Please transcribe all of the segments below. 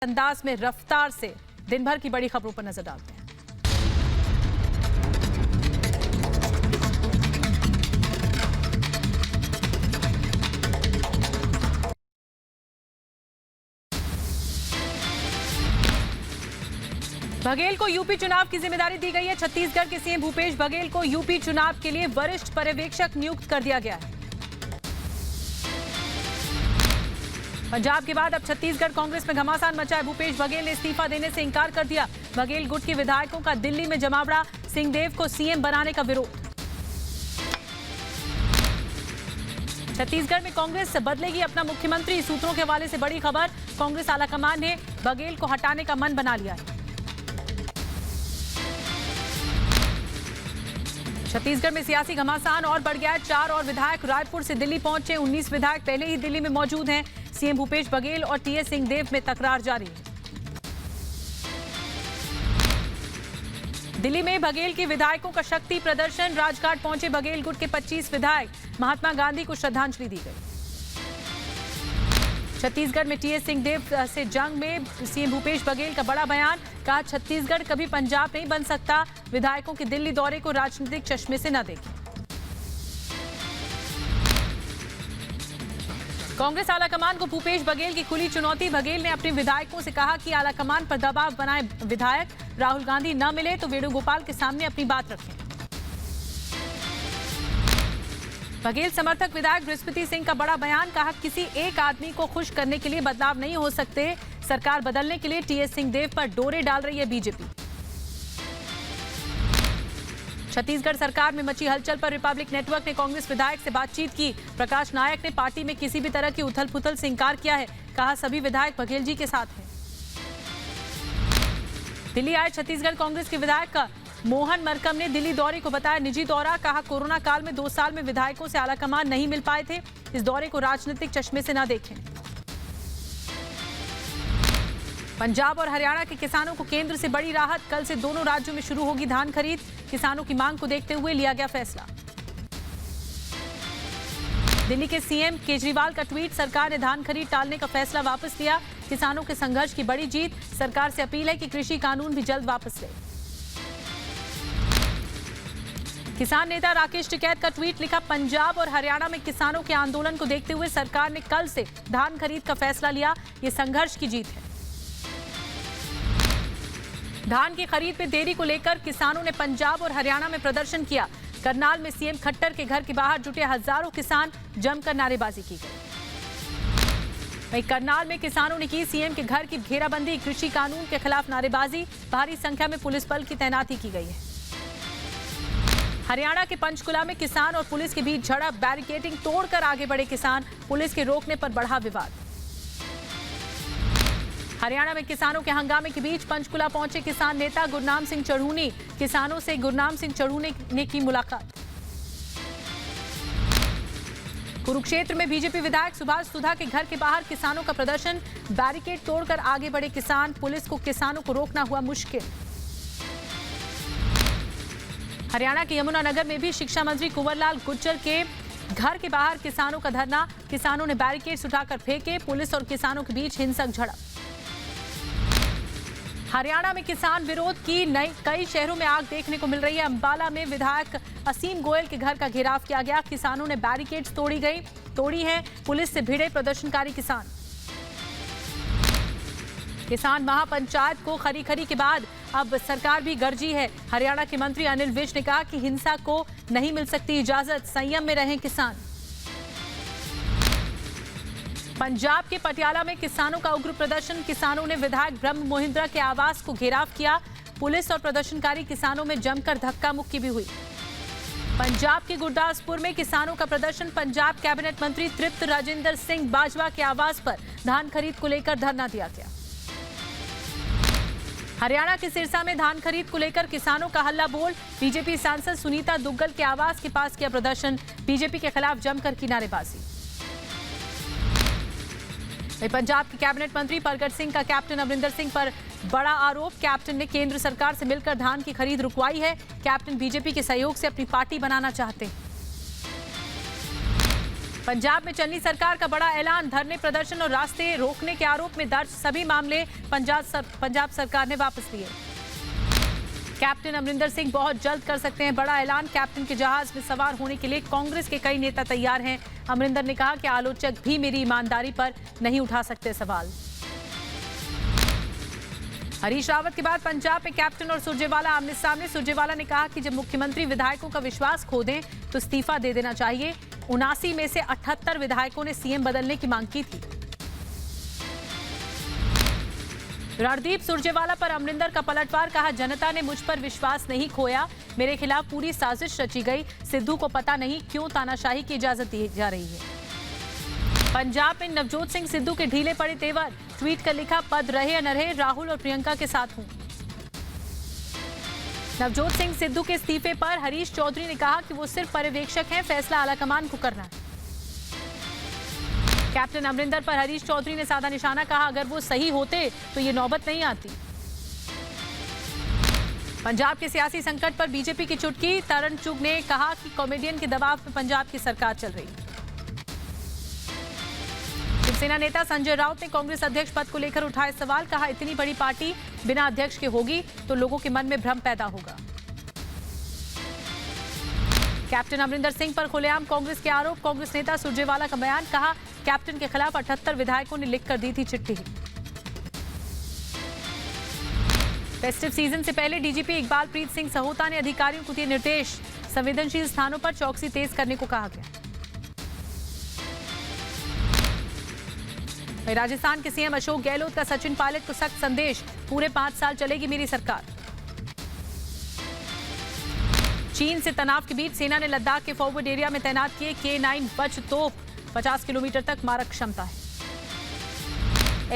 अंदाज में रफ्तार से दिन भर की बड़ी खबरों पर नजर डालते हैं। बघेल को यूपी चुनाव की जिम्मेदारी दी गई है। छत्तीसगढ़ के सीएम भूपेश बघेल को यूपी चुनाव के लिए वरिष्ठ पर्यवेक्षक नियुक्त कर दिया गया है। पंजाब के बाद अब छत्तीसगढ़ कांग्रेस में घमासान मचा है। भूपेश बघेल ने इस्तीफा देने से इंकार कर दिया। बघेल गुट के विधायकों का दिल्ली में जमावड़ा, सिंहदेव को सीएम बनाने का विरोध। छत्तीसगढ़ में कांग्रेस बदलेगी अपना मुख्यमंत्री, सूत्रों के हवाले से बड़ी खबर। कांग्रेस आलाकमान ने बघेल को हटाने का मन बना लिया है। छत्तीसगढ़ में सियासी घमासान और बढ़ गया है। 4 और विधायक रायपुर से दिल्ली पहुंचे। 19 विधायक पहले ही दिल्ली में मौजूद हैं। सीएम भूपेश बघेल और टीएस सिंहदेव में तकरार जारी है। दिल्ली में बघेल के विधायकों का शक्ति प्रदर्शन। राजघाट पहुंचे बघेल गुट के 25 विधायक। महात्मा गांधी को श्रद्धांजलि दी गई। छत्तीसगढ़ में टीएस सिंहदेव से जंग में सीएम भूपेश बघेल का बड़ा बयान। कहा, छत्तीसगढ़ कभी पंजाब नहीं बन सकता। विधायकों के दिल्ली दौरे को राजनीतिक चश्मे से न देखें। कांग्रेस आलाकमान को भूपेश बघेल की खुली चुनौती। बघेल ने अपने विधायकों से कहा कि आलाकमान पर दबाव बनाए विधायक। राहुल गांधी न मिले तो वेणुगोपाल के सामने अपनी बात रखें। बघेल समर्थक विधायक बृहस्पति सिंह का बड़ा बयान। कहा, किसी एक आदमी को खुश करने के लिए बदलाव नहीं हो सकते। सरकार बदलने के लिए टीएस सिंहदेव पर डोरे डाल रही है बीजेपी। छत्तीसगढ़ सरकार में मची हलचल पर रिपब्लिक नेटवर्क ने कांग्रेस विधायक से बातचीत की। प्रकाश नायक ने पार्टी में किसी भी तरह की उथल पुथल से इंकार किया है। कहा, सभी विधायक बघेल जी के साथ हैं। दिल्ली आए छत्तीसगढ़ कांग्रेस के विधायक मोहन मरकम ने दिल्ली दौरे को बताया निजी दौरा। कहा, कोरोना काल में 2 साल में विधायकों से आलाकमान नहीं मिल पाए थे। इस दौरे को राजनीतिक चश्मे से न देखें। पंजाब और हरियाणा के किसानों को केंद्र से बड़ी राहत। कल से दोनों राज्यों में शुरू होगी धान खरीद। किसानों की मांग को देखते हुए लिया गया फैसला। दिल्ली के सीएम केजरीवाल का ट्वीट। सरकार ने धान खरीद टालने का फैसला वापस लिया। किसानों के संघर्ष की बड़ी जीत। सरकार से अपील है कि कृषि कानून भी जल्द वापस ले। किसान नेता राकेश टिकैत का ट्वीट लिखा, पंजाब और हरियाणा में किसानों के आंदोलन को देखते हुए सरकार ने कल से धान खरीद का फैसला लिया। ये संघर्ष की जीत है। धान की खरीद में देरी को लेकर किसानों ने पंजाब और हरियाणा में प्रदर्शन किया। करनाल में सीएम खट्टर के घर के बाहर जुटे हजारों किसान, जमकर नारेबाजी की गई। वहीं करनाल में किसानों ने की सीएम के घर की घेराबंदी। कृषि कानून के खिलाफ नारेबाजी। भारी संख्या में पुलिस बल की तैनाती की गई है। हरियाणा के पंचकुला में किसान और पुलिस के बीच झड़प। बैरिकेडिंग तोड़कर आगे बढ़े किसान। पुलिस के रोकने पर बढ़ा विवाद। हरियाणा में किसानों के हंगामे के बीच पंचकुला पहुंचे किसान नेता गुरनाम सिंह चढ़ूनी। किसानों से गुरनाम सिंह चढ़ूनी ने की मुलाकात। कुरुक्षेत्र में बीजेपी विधायक सुभाष सुधा के घर के बाहर किसानों का प्रदर्शन। बैरिकेड तोड़कर आगे बढ़े किसान। पुलिस को किसानों को रोकना हुआ मुश्किल। हरियाणा के यमुनानगर में भी शिक्षा मंत्री कुंवरलाल गुर्जर के घर के बाहर किसानों का धरना। किसानों ने बैरिकेड्स उठाकर फेंके। पुलिस और किसानों के बीच हिंसक झड़प। हरियाणा में किसान विरोध की कई शहरों में आग देखने को मिल रही है। अंबाला में विधायक असीम गोयल के घर का घेराव किया गया। किसानों ने बैरिकेड्स तोड़ी है। पुलिस से भिड़े प्रदर्शनकारी किसान। किसान महापंचायत को खरी के बाद अब सरकार भी गरजी है। हरियाणा के मंत्री अनिल विज ने कहा कि हिंसा को नहीं मिल सकती इजाजत। संयम में रहें किसान। पंजाब के पटियाला में किसानों का उग्र प्रदर्शन। किसानों ने विधायक ब्रह्म मोहिंद्रा के आवास को घेराव किया। पुलिस और प्रदर्शनकारी किसानों में जमकर धक्का मुक्की भी हुई। पंजाब के गुरदासपुर में किसानों का प्रदर्शन। पंजाब कैबिनेट मंत्री तृप्त राजेंद्र सिंह बाजवा के आवास पर धान खरीद को लेकर धरना दिया गया। हरियाणा के सिरसा में धान खरीद को लेकर किसानों का हल्ला बोल। बीजेपी सांसद सुनीता दुग्गल के आवास के पास किया प्रदर्शन। बीजेपी के खिलाफ जमकर की नारेबाजी। पंजाब के कैबिनेट मंत्री परगट सिंह का कैप्टन अमरिंदर सिंह पर बड़ा आरोप। कैप्टन ने केंद्र सरकार से मिलकर धान की खरीद रुकवाई है। कैप्टन बीजेपी के सहयोग से अपनी पार्टी बनाना चाहते हैं। पंजाब में चलनी सरकार का बड़ा ऐलान, धरने प्रदर्शन और रास्ते रोकने के आरोप में दर्ज सभी मामले पंजाब सरकार ने वापस लिए। कैप्टन अमरिंदर सिंह बहुत जल्द कर सकते हैं बड़ा ऐलान, कैप्टन के जहाज में सवार होने के लिए कांग्रेस के कई नेता तैयार हैं। अमरिंदर ने कहा कि आलोचक भी मेरी ईमानदारी पर नहीं उठा सकते सवाल। हरीश रावत के बाद पंजाब में कैप्टन और सुरजेवाला आमने सामने। सुरजेवाला ने कहा कि जब मुख्यमंत्री विधायकों का विश्वास खो दें तो इस्तीफा दे देना चाहिए। 79 में से 78 विधायकों ने सीएम बदलने की मांग की थी। रणदीप सुरजेवाला पर अमरिंदर का पलटवार, कहा जनता ने मुझ पर विश्वास नहीं खोया, मेरे खिलाफ पूरी साजिश रची गई। सिद्धू को पता नहीं क्यों तानाशाही की इजाजत दी जा रही है। पंजाब में नवजोत सिंह सिद्धू के ढीले पड़े तेवर, ट्वीट कर लिखा पद रहे या न रहे राहुल और प्रियंका के साथ हूं। नवजोत सिंह सिद्धू के इस्तीफे पर हरीश चौधरी ने कहा कि वो सिर्फ पर्यवेक्षक हैं, फैसला आलाकमान को करना है। कैप्टन अमरिंदर पर हरीश चौधरी ने साधा निशाना, कहा अगर वो सही होते तो ये नौबत नहीं आती। पंजाब के सियासी संकट पर बीजेपी की चुटकी, तरण चुग ने कहा कि कॉमेडियन के दबाव में पंजाब की सरकार चल रही है। शिवसेना नेता संजय राउत ने कांग्रेस अध्यक्ष पद को लेकर उठाए सवाल, कहा इतनी बड़ी पार्टी बिना अध्यक्ष के होगी तो लोगों के मन में भ्रम पैदा होगा। कैप्टन अमरिंदर सिंह पर खुलेआम कांग्रेस के आरोप, कांग्रेस नेता सुरजेवाला का बयान, कहा कैप्टन के खिलाफ 78 विधायकों ने लिखकर दी थी चिट्ठी। फेस्टिव सीजन से पहले डीजीपी इकबाल प्रीत सिंह सहोता ने अधिकारियों को दिए निर्देश, संवेदनशील स्थानों पर चौकसी तेज करने को कहा गया। राजस्थान के सीएम अशोक गहलोत का सचिन पायलट को सख्त संदेश, पूरे 5 साल चलेगी मेरी सरकार। चीन से तनाव के बीच सेना ने लद्दाख के फॉरवर्ड एरिया में तैनात किए K9 वज्र तोप, 50 किलोमीटर तक मारक क्षमता है।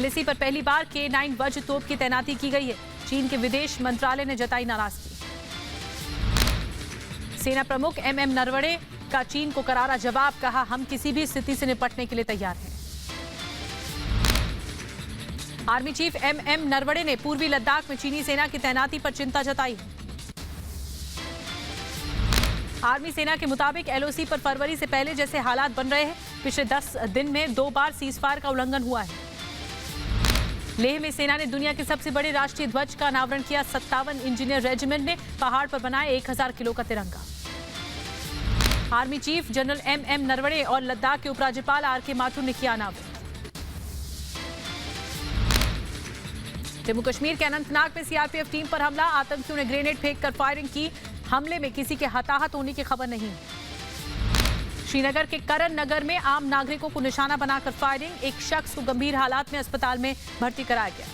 LAC पर पहली बार K9 वज्र तोप की तैनाती की गई है। चीन के विदेश मंत्रालय ने जताई नाराजगी। सेना प्रमुख MM नरवणे का चीन को करारा जवाब, कहा हम किसी भी स्थिति से निपटने के लिए तैयार हैं। आर्मी चीफ MM नरवणे ने पूर्वी लद्दाख में चीनी सेना की तैनाती पर चिंता जताई। आर्मी सेना के मुताबिक LOC पर फरवरी से पहले जैसे हालात बन रहे हैं। पिछले 10 दिन में 2 बार सीजफायर का उल्लंघन हुआ है। लेह में सेना ने दुनिया के सबसे बड़े राष्ट्रीय ध्वज का अनावरण किया। 57 इंजीनियर रेजिमेंट ने पहाड़ पर बनाए 1000 किलो का तिरंगा। Army chief general MM Naravane और लद्दाख के उपराज्यपाल RK माथुर ने किया अनावरण। जम्मू कश्मीर के अनंतनाग में सीआरपीएफ टीम पर हमला, आतंकियों ने ग्रेनेड फेंककर फायरिंग की। हमले में किसी के हताहत होने की खबर नहीं। श्रीनगर के करण नगर में आम नागरिकों को निशाना बनाकर फायरिंग, एक शख्स को गंभीर हालात में अस्पताल में भर्ती कराया गया।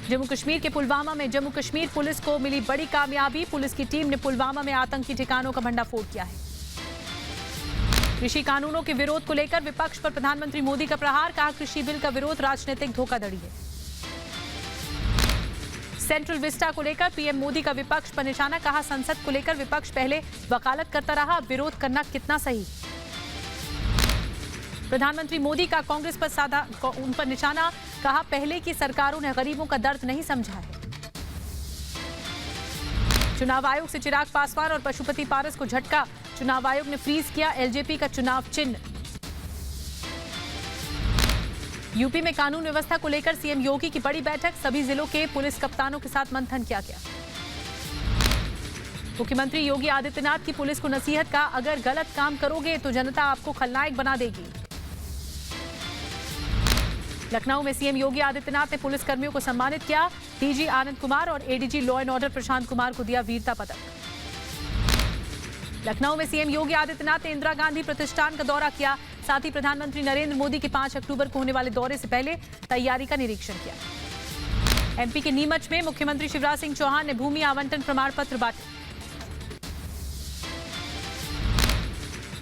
जम्मू कश्मीर के पुलवामा में जम्मू कश्मीर पुलिस को मिली बड़ी कामयाबी, पुलिस की टीम ने पुलवामा में आतंकी ठिकानों का भंडाफोड़ किया है। कृषि कानूनों के विरोध को लेकर विपक्ष पर प्रधानमंत्री मोदी का प्रहार, कहा कृषि बिल का विरोध राजनीतिक धोखाधड़ी है। सेंट्रल विस्टा को लेकर पीएम मोदी का विपक्ष पर निशाना, कहा संसद को लेकर विपक्ष पहले वकालत करता रहा, विरोध करना कितना सही। प्रधानमंत्री मोदी का कांग्रेस पर साधा उन पर निशाना, कहा पहले की सरकारों ने गरीबों का दर्द नहीं समझा है। चुनाव आयोग से चिराग पासवान और पशुपति पारस को झटका, चुनाव आयोग ने फ्रीज किया एलजेपी का चुनाव चिन्ह। यूपी में कानून व्यवस्था को लेकर सीएम योगी की बड़ी बैठक, सभी जिलों के पुलिस कप्तानों के साथ मंथन किया गया। मुख्यमंत्री योगी आदित्यनाथ की पुलिस को नसीहत, का अगर गलत काम करोगे तो जनता आपको खलनायक बना देगी। लखनऊ में सीएम योगी आदित्यनाथ ने पुलिस कर्मियों को सम्मानित किया, डीजी आनंद कुमार और ADG law and order Prashant Kumar को दिया वीरता पदक। लखनऊ में सीएम योगी आदित्यनाथ ने इंदिरा गांधी प्रतिष्ठान का दौरा किया, साथ ही प्रधानमंत्री नरेंद्र मोदी के 5 अक्टूबर को होने वाले दौरे से पहले तैयारी का निरीक्षण किया। एमपी के नीमच में मुख्यमंत्री शिवराज सिंह चौहान ने भूमि आवंटन प्रमाण पत्र बांटे।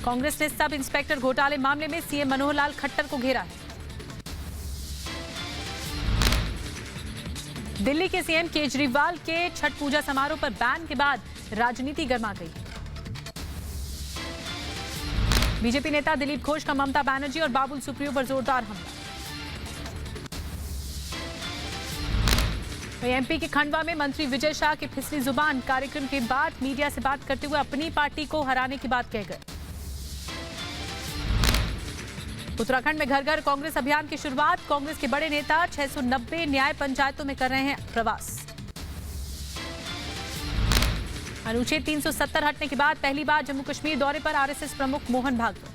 कांग्रेस ने सब इंस्पेक्टर घोटाले मामले में सीएम मनोहर लाल खट्टर को घेरा है। दिल्ली के सीएम केजरीवाल के छठ पूजा समारोह पर बैन के बाद राजनीति गर्मा गई। बीजेपी नेता दिलीप घोष का ममता बनर्जी और बाबुल सुप्रियो पर जोरदार हमला। एमपी के खंडवा में मंत्री विजय शाह की फिसली जुबान, कार्यक्रम के बाद मीडिया से बात करते हुए अपनी पार्टी को हराने की बात कह गए। उत्तराखंड में घर घर कांग्रेस अभियान की शुरुआत। कांग्रेस के बड़े नेता 690 न्याय पंचायतों में कर रहे हैं प्रवास। अनुच्छेद 370 हटने के बाद पहली बार जम्मू कश्मीर दौरे पर आरएसएस प्रमुख मोहन भागवत।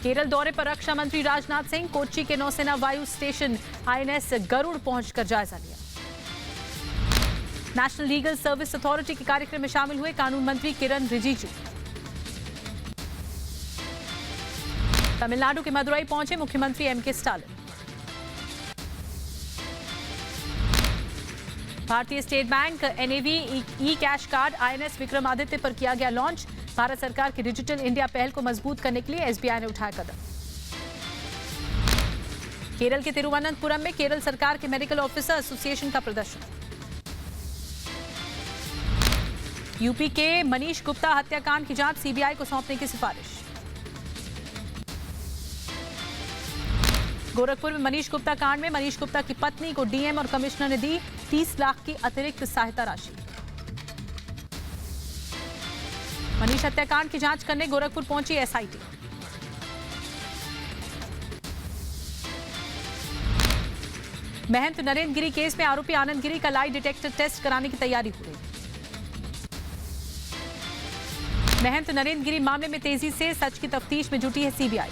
केरल दौरे पर रक्षा मंत्री राजनाथ सिंह। कोच्चि के नौसेना वायु स्टेशन आईएनएस गरुड़ पहुंचकर जायजा लिया। नेशनल लीगल सर्विस अथॉरिटी के कार्यक्रम में शामिल हुए कानून मंत्री किरण रिजिजू। तमिलनाडु के मदुरई पहुंचे मुख्यमंत्री एमके स्टालिन। भारतीय स्टेट बैंक एनएवी ई कैश कार्ड आईएनएस विक्रमादित्य पर किया गया लॉन्च। भारत सरकार की डिजिटल इंडिया पहल को मजबूत करने के लिए एसबीआई ने उठाया कदम। केरल के तिरुवनंतपुरम में केरल सरकार के मेडिकल ऑफिसर एसोसिएशन का प्रदर्शन। यूपी के मनीष गुप्ता हत्याकांड की जांच सीबीआई को सौंपने की सिफारिश। गोरखपुर में मनीष गुप्ता कांड में मनीष गुप्ता की पत्नी को डीएम और कमिश्नर ने दी 30 लाख की अतिरिक्त सहायता राशि। मनीष हत्याकांड की जांच करने गोरखपुर पहुंची एसआईटी। महंत नरेंद्र गिरी केस में आरोपी आनंद गिरी का लाई डिटेक्टर टेस्ट कराने की तैयारी हो रही। महंत नरेंद्र गिरी मामले में तेजी से सच की तफ्तीश में जुटी है सीबीआई।